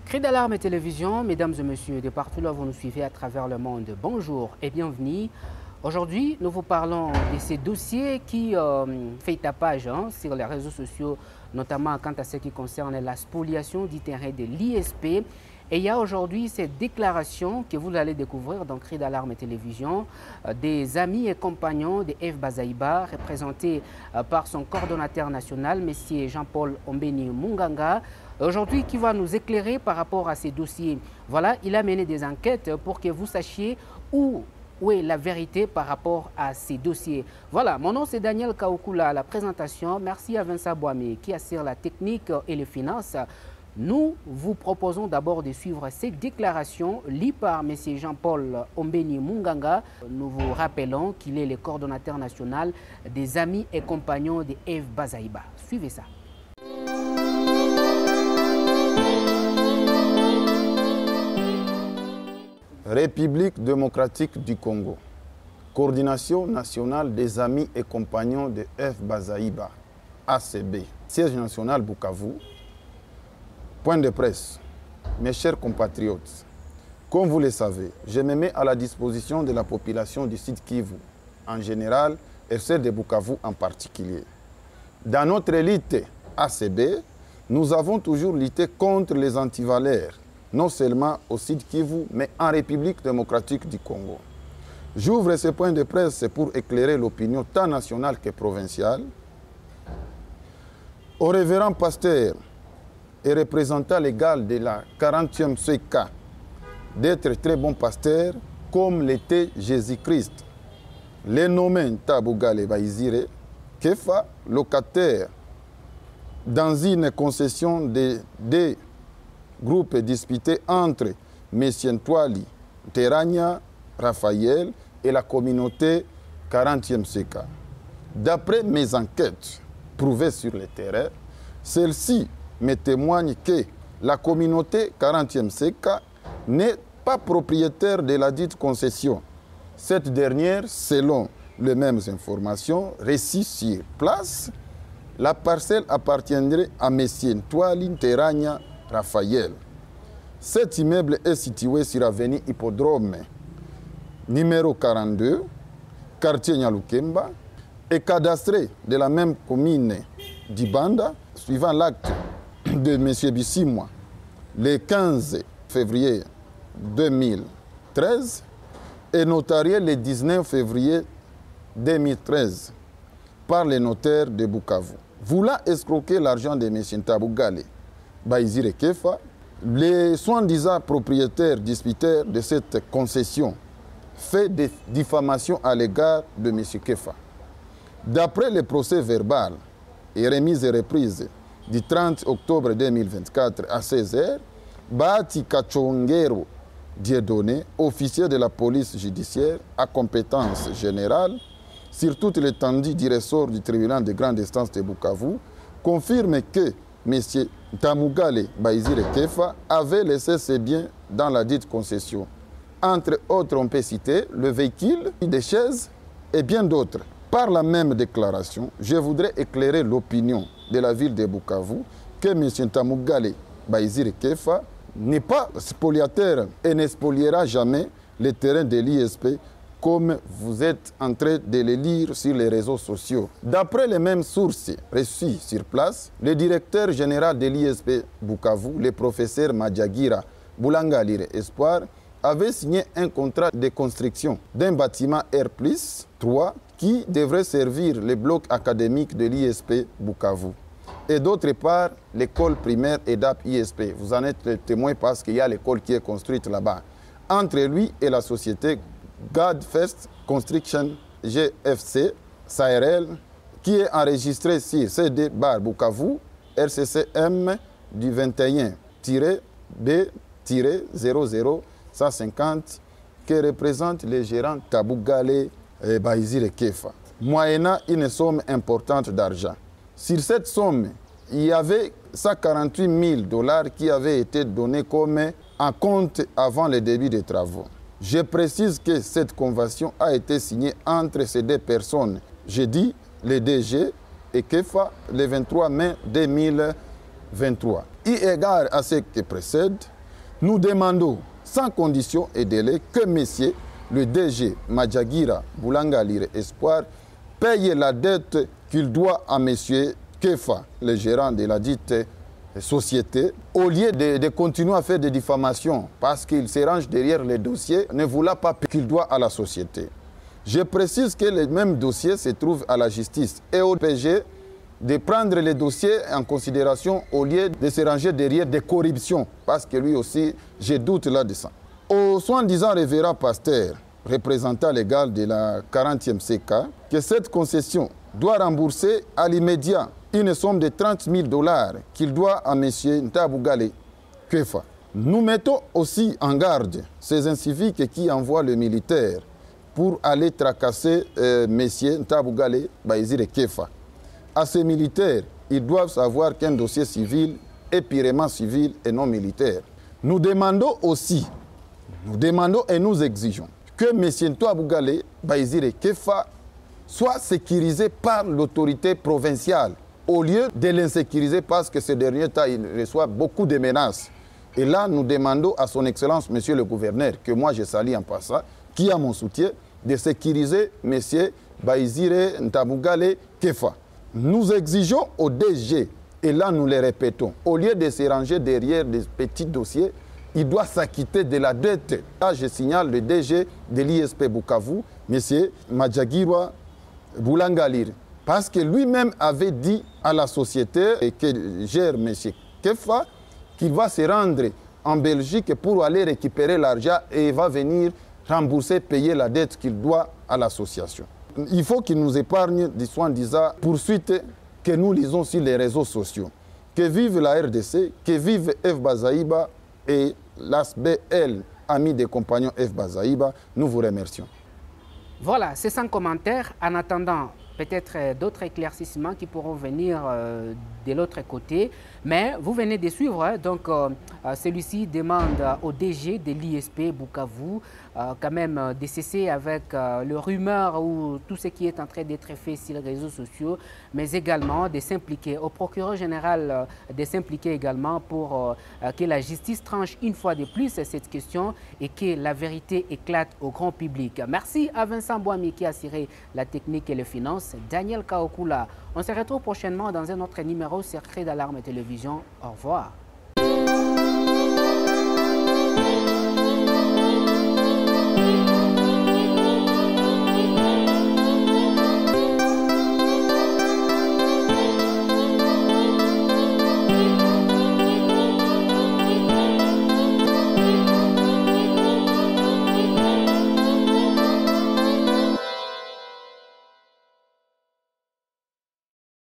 Cri d'alarme et télévision, mesdames et messieurs, de partout là où vous nous suivez à travers le monde, bonjour et bienvenue. Aujourd'hui, nous vous parlons de ces dossiers qui fait tapage sur les réseaux sociaux, notamment quant à ce qui concerne la spoliation du terrain de l'ISP. Et il y a aujourd'hui cette déclaration que vous allez découvrir dans Cri d'alarme et télévision des amis et compagnons de F. Bazaïba, représentés par son coordonnateur national, M. Jean-Paul Ombeni Munganga, aujourd'hui qui va nous éclairer par rapport à ces dossiers. Voilà, il a mené des enquêtes pour que vous sachiez où est la vérité par rapport à ces dossiers. Voilà, mon nom c'est Daniel Kaoukula à la présentation. Merci à Vincent Boamé qui assure la technique et les finances. Nous vous proposons d'abord de suivre cette déclaration lue par M. Jean-Paul Ombeni Munganga. Nous vous rappelons qu'il est le coordonnateur national des amis et compagnons de F. Bazaïba. Suivez ça. République démocratique du Congo. Coordination nationale des amis et compagnons de F. Bazaïba, ACB. Siège national Bukavu. Point de presse. Mes chers compatriotes, comme vous le savez, je me mets à la disposition de la population du Sud Kivu en général et celle de Bukavu en particulier. Dans notre élite ACB, nous avons toujours lutté contre les antivaleurs, non seulement au Sud Kivu, mais en République démocratique du Congo. J'ouvre ce point de presse pour éclairer l'opinion tant nationale que provinciale. Au révérend pasteur et représentant légal de la 40e CK d'être très bon pasteur comme l'était Jésus-Christ. Les nommés Tabugale Baizire, Kefa, locataire dans une concession de deux groupes disputés entre M. Ntwali, Terania, Raphaël et la communauté 40e CK. D'après mes enquêtes prouvées sur le terrain, celle-ci me témoigne que la communauté 40e CK n'est pas propriétaire de la dite concession. Cette dernière, selon les mêmes informations reçues sur place, la parcelle appartiendrait à M. Ntwali Terania Raphaël. Cet immeuble est situé sur l'avenue Hippodrome, numéro 42, quartier Nyalukemba, et cadastré de la même commune d'Ibanda, suivant l'acte de M. Bissimwa, le 15 février 2013 et notarié le 19 février 2013 par les notaires de Bukavu. Voulant escroquer l'argent de M. Tabugale Baizire Kefa, les soi-disant propriétaires disputaires de cette concession fait des diffamations à l'égard de M. Kefa. D'après le procès verbal et remise et reprise du 30 octobre 2024 à 16h, Bahati Kachongero Dieudonné, officier de la police judiciaire à compétence générale sur toute l'étendue du ressort du tribunal de grande instance de Bukavu, confirme que M. Tamugale Baizire Kefa avait laissé ses biens dans la dite concession. Entre autres, on peut citer le véhicule, des chaises et bien d'autres. Par la même déclaration, je voudrais éclairer l'opinion de la ville de Bukavu que M. Tamugale Baizire Kefa n'est pas spoliateur et ne spoliera jamais les terrains de l'ISP comme vous êtes en train de les lire sur les réseaux sociaux. D'après les mêmes sources reçues sur place, le directeur général de l'ISP Bukavu, le professeur Madjagira Boulangalire Espoir, avait signé un contrat de construction d'un bâtiment R+3 qui devrait servir le bloc académique de l'ISP Bukavu. Et d'autre part, l'école primaire EDAP ISP. Vous en êtes témoin parce qu'il y a l'école qui est construite là-bas. Entre lui et la société Godfest Construction GFC SARL, qui est enregistrée sur CD Bar Bukavu, RCCM du 21-B-00150, qui représente les gérants Tabugale et Baizire Kefa, moyennant une somme importante d'argent. Sur cette somme, il y avait 148 000 $ qui avaient été donnés comme en compte avant le début des travaux. Je précise que cette convention a été signée entre ces deux personnes. J'ai dit le DG et Kefa le 23 mai 2023. Eu égard à ce qui précède, Nous demandons sans condition et délai que messieurs le DG Madjagira Boulangalire Espoir paye la dette qu'il doit à messieurs Kefa, le gérant de la dite société, au lieu de continuer à faire des diffamations parce qu'il se range derrière les dossiers, ne voulant pas payer qu'il doit à la société. Je précise que les mêmes dossiers se trouvent à la justice et au PG de prendre les dossiers en considération au lieu de se ranger derrière des corruptions, parce que lui aussi, j'ai doute là-dessus. Au soi-disant révérend pasteur, représentant légal de la 40e CK, que cette concession doit rembourser à l'immédiat une somme de 30 000 $ qu'il doit à M. Ntabougale Kefa. Nous mettons aussi en garde ces inciviques qui envoient le militaire pour aller tracasser M. Ntabougale Baïzire Kefa. À ces militaires, ils doivent savoir qu'un dossier civil est purement civil et non militaire. Nous demandons aussi, et nous exigeons que M. Ntabougale Baïzire Kefa soit sécurisé par l'autorité provinciale, au lieu de l'insécuriser parce que ces derniers temps, il reçoit beaucoup de menaces. Et là, nous demandons à son Excellence, Monsieur le Gouverneur, que moi je salue en passant, qui a mon soutien, de sécuriser M. Baïzire Ntabougale Kefa. Nous exigeons au DG, et là nous le répétons, au lieu de se ranger derrière des petits dossiers, il doit s'acquitter de la dette. Là, je signale le DG de l'ISP Bukavu, M. Madjagira Boulangalire, parce que lui-même avait dit à la société et que gère M. Kefa qu'il va se rendre en Belgique pour aller récupérer l'argent et il va venir rembourser, payer la dette qu'il doit à l'association. Il faut qu'il nous épargne des soi-disant poursuites que nous lisons sur les réseaux sociaux. Que vive la RDC, que vive F. Bazaïba et l'ASBL, amis des compagnons F. Bazaïba, nous vous remercions. Voilà, c'est sans commentaire. En attendant, peut-être d'autres éclaircissements qui pourront venir de l'autre côté. Mais vous venez de suivre, donc celui-ci demande au DG de l'ISP Bukavu quand même de cesser avec le rumeur ou tout ce qui est en train d'être fait sur les réseaux sociaux, mais également de s'impliquer, au procureur général de s'impliquer également pour que la justice tranche une fois de plus cette question et que la vérité éclate au grand public. Merci à Vincent Boami qui a assuré la technique et les finances. Daniel Kaokula. On se retrouve prochainement dans un autre numéro Secret d'Alarme Télévision. Au revoir.